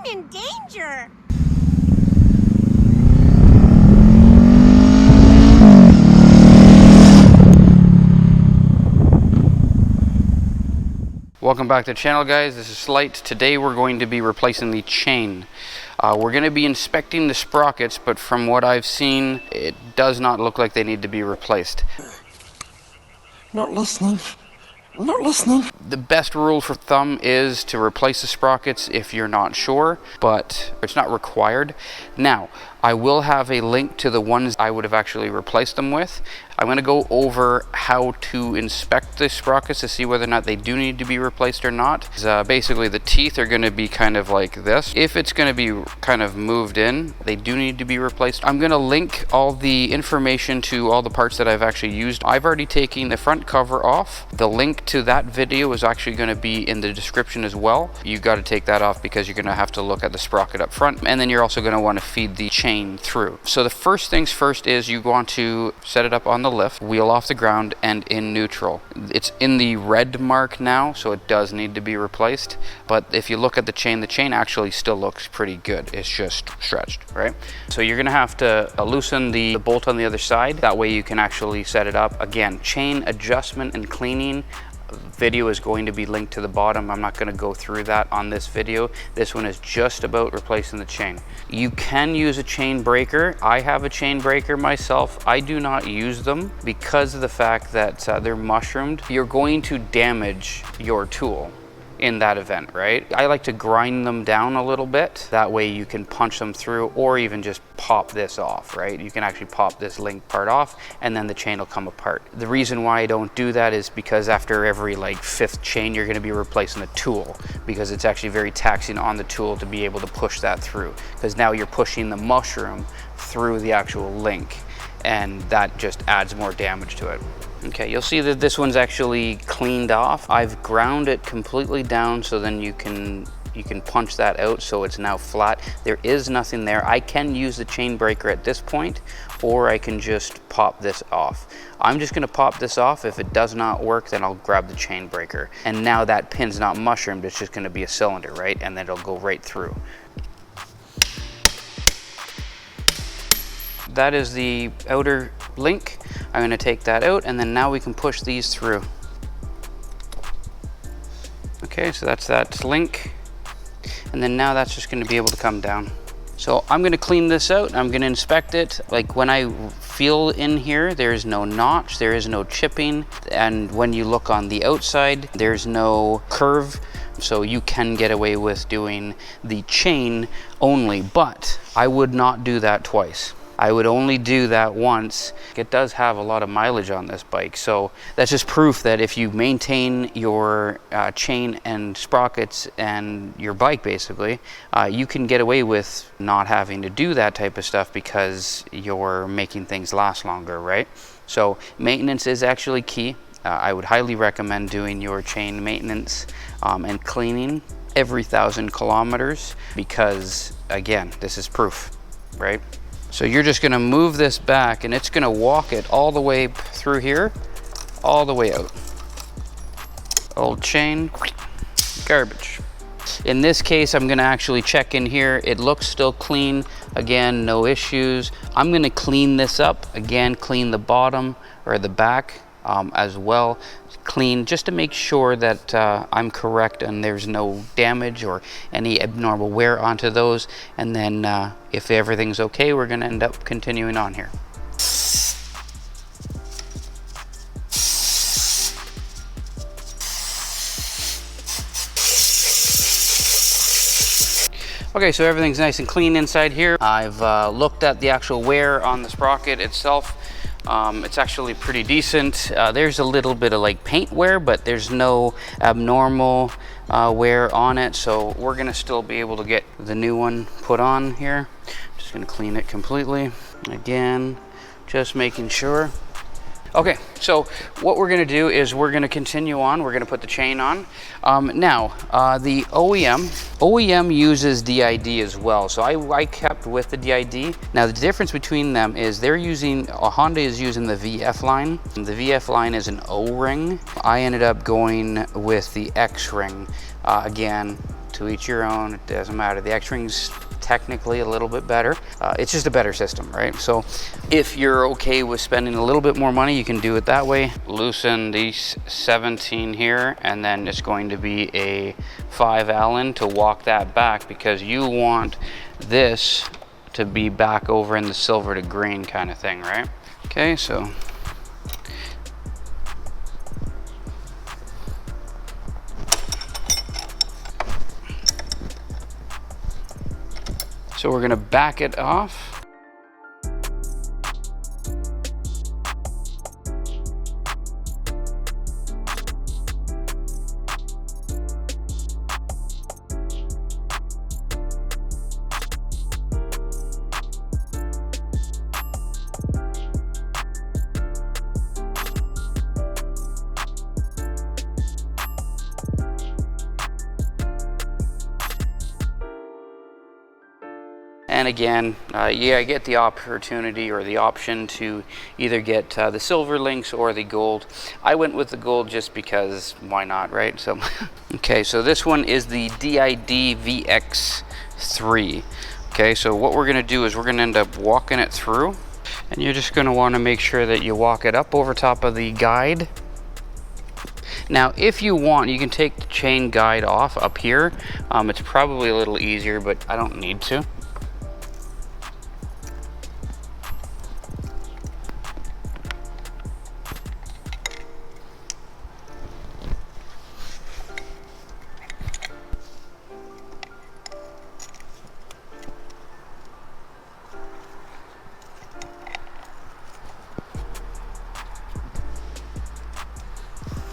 I'm in danger. Welcome back to the channel, guys. This is Slight. Today we're going to be replacing the chain. We're going to be inspecting the sprockets, but from what I've seen, it does not look like they need to be replaced. Not listening. I'm not listening. The best rule for thumb is to replace the sprockets if you're not sure, but it's not required. Now, I will have a link to the ones I would have actually replaced them with. I'm going to go over how to inspect the sprockets to see whether or not they do need to be replaced or not. Basically, the teeth are going to be kind of like this. If it's going to be kind of moved in, they do need to be replaced. I'm going to link all the information to all the parts that I've actually used. I've already taken the front cover off. The link to that video is actually going to be in the description as well. You've got to take that off because you're going to have to look at the sprocket up front, and then you're also going to want to feed the chain through. So the first things first is you want to set it up on the lift, wheel off the ground, and in neutral. It's in the red mark now, so it does need to be replaced. But if you look at the chain actually still looks pretty good. It's just stretched, right? So you're gonna have to loosen the bolt on the other side. That way you can actually set it up. Again, chain adjustment and cleaning video is going to be linked to the bottom. I'm not going to go through that on this video. This one is just about replacing the chain. You can use a chain breaker. I have a chain breaker myself. I do not use them because of the fact that they're mushroomed. You're going to damage your tool in that event, right? I like to grind them down a little bit. That way you can punch them through, or even just pop this off, right? You can actually pop this link part off and then the chain will come apart. The reason why I don't do that is because after every like 5th chain, you're gonna be replacing the tool, because it's actually very taxing on the tool to be able to push that through, because now you're pushing the mushroom through the actual link, and that just adds more damage to it. Okay, you'll see that this one's actually cleaned off. I've ground it completely down so then you can punch that out so it's now flat. There is nothing there. I can use the chain breaker at this point, or I can just pop this off. I'm just gonna pop this off. If it does not work, then I'll grab the chain breaker. And now that pin's not mushroomed, it's just gonna be a cylinder, right? And then it'll go right through. That is the outer link. I'm going to take that out, and then now we can push these through. Okay, so that's that link, and then now that's just going to be able to come down. So I'm going to clean this out. I'm going to inspect it. Like when I feel in here, there is no notch, there is no chipping, and when you look on the outside, there's no curve. So you can get away with doing the chain only, but I would not do that twice. I would only do that once. It does have a lot of mileage on this bike, so that's just proof that if you maintain your chain and sprockets and your bike basically, you can get away with not having to do that type of stuff because you're making things last longer, right? So maintenance is actually key. I would highly recommend doing your chain maintenance and cleaning every 1,000 kilometers because, again, this is proof, right? So you're just going to move this back, and it's going to walk it all the way through here, all the way out. Old chain, garbage. In this case, I'm going to actually check in here. It looks still clean. Again, no issues. I'm going to clean this up. Again, clean the bottom or the back as well. Clean just to make sure that I'm correct and there's no damage or any abnormal wear onto those, and then if everything's okay, we're going to end up continuing on here. Okay, so everything's nice and clean inside here. I've looked at the actual wear on the sprocket itself. It's actually pretty decent. There's a little bit of like paint wear, but there's no abnormal wear on it, so we're gonna still be able to get the new one put on here. Just gonna clean it completely. Again, just making sure. Okay, so what we're going to do is we're going to continue on. We're going to put the chain on. The OEM uses D.I.D as well. So I kept with the D.I.D. Now the difference between them is they're using, Honda is using the VF line. The VF line is an O-ring. I ended up going with the X ring. Again, to each your own. It doesn't matter. The X-Ring's technically a little bit better. It's just a better system, right? So if you're okay with spending a little bit more money, you can do it that way. Loosen these 17 here, and then it's going to be a 5 Allen to walk that back, because you want this to be back over in the silver to green kind of thing, right? Okay, so we're gonna back it off. And again, I get the opportunity or the option to either get the silver links or the gold. I went with the gold just because why not, right? So, okay, so this one is the D.I.D VX3. Okay, so what we're gonna do is we're gonna end up walking it through, and you're just gonna wanna make sure that you walk it up over top of the guide. Now, if you want, you can take the chain guide off up here. It's probably a little easier, but I don't need to.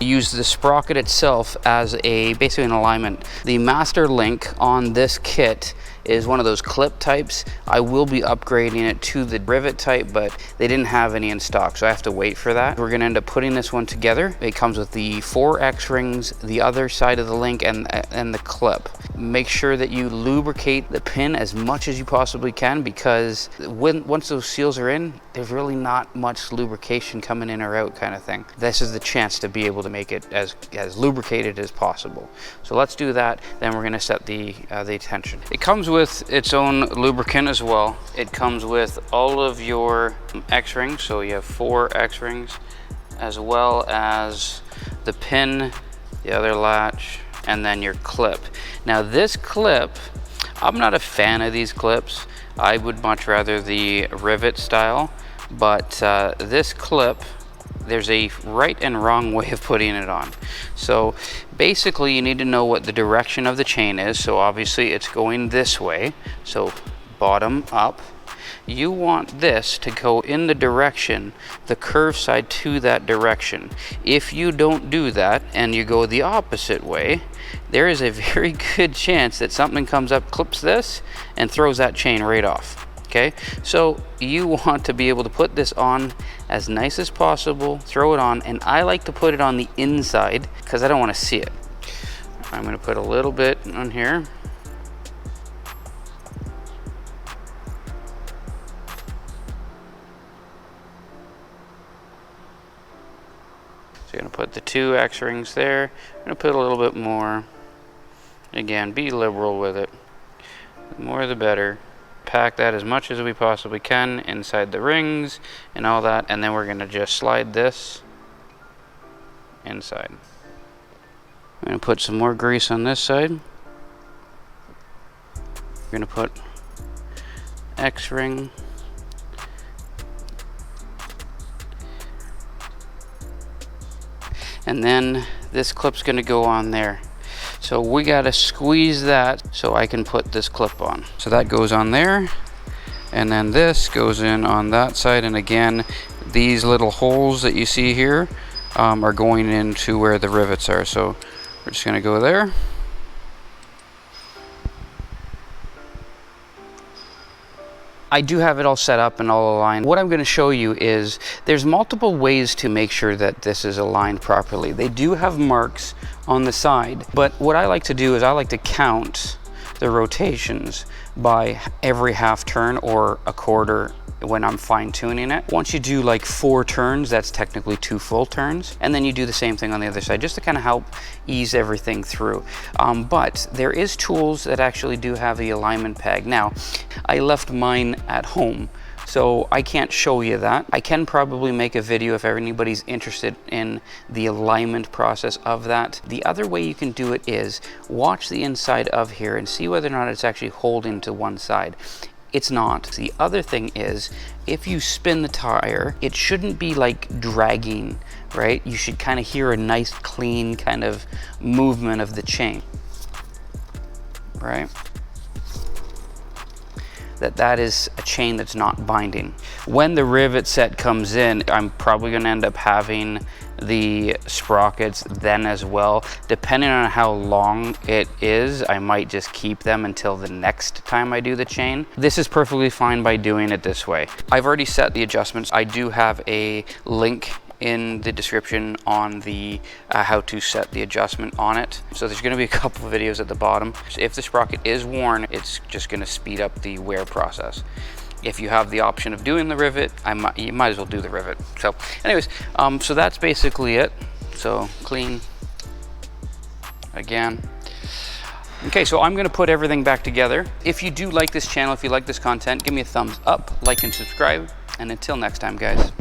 Use the sprocket itself as basically an alignment. The master link on this kit is one of those clip types. I will be upgrading it to the rivet type, but they didn't have any in stock, so I have to wait for that. We're gonna end up putting this one together. It comes with the 4 X-rings, the other side of the link, and the clip. Make sure that you lubricate the pin as much as you possibly can, because once those seals are in, there's really not much lubrication coming in or out kind of thing. This is the chance to be able to make it as lubricated as possible. So let's do that, then we're gonna set the tension. It comes with its own lubricant as well. It comes with all of your X-rings, so you have 4 X-rings, as well as the pin, the other latch, and then your clip. Now this clip, I'm not a fan of these clips. I would much rather the rivet style, but this clip, there's a right and wrong way of putting it on. So basically you need to know what the direction of the chain is. So obviously it's going this way, so bottom up. You want this to go in the direction, the curve side to that direction. If you don't do that and you go the opposite way, there is a very good chance that something comes up, clips this, and throws that chain right off. Okay, so you want to be able to put this on as nice as possible, throw it on, and I like to put it on the inside because I don't want to see it. I'm going to put a little bit on here. So you're going to put the 2 X-rings there. I'm going to put a little bit more. Again, be liberal with it. The more the better. Pack that as much as we possibly can inside the rings and all that, and then we're going to just slide this inside. I'm going to put some more grease on this side. We're going to put X-ring, and then this clip's going to go on there. So we gotta squeeze that so I can put this clip on. So that goes on there, and then this goes in on that side. And again, these little holes that you see here are going into where the rivets are. So we're just gonna go there. I do have it all set up and all aligned. What I'm going to show you is there's multiple ways to make sure that this is aligned properly. They do have marks on the side, but what I like to do is I like to count the rotations by every half turn or a quarter when I'm fine tuning it. Once you do like 4 turns, that's technically 2 full turns. And then you do the same thing on the other side, just to kind of help ease everything through. But there is tools that actually do have the alignment peg. Now, I left mine at home, so I can't show you that. I can probably make a video if anybody's interested in the alignment process of that. The other way you can do it is watch the inside of here and see whether or not it's actually holding to one side. It's not. The other thing is, if you spin the tire, it shouldn't be like dragging, right? You should kind of hear a nice clean kind of movement of the chain, right? That is a chain that's not binding. When the rivet set comes in, I'm probably going to end up having the sprockets then as well. Depending on how long it is, I might just keep them until the next time I do the chain. This is perfectly fine by doing it this way. I've already set the adjustments. I do have a link in the description on the how to set the adjustment on it. So there's going to be a couple of videos at the bottom. So if the sprocket is worn, it's just going to speed up the wear process. If you have the option of doing the rivet, you might as well do the rivet. So anyways, so that's basically it. So clean again. Okay, so I'm going to put everything back together. If you do like this channel, if you like this content, give me a thumbs up, like and subscribe. And until next time, guys.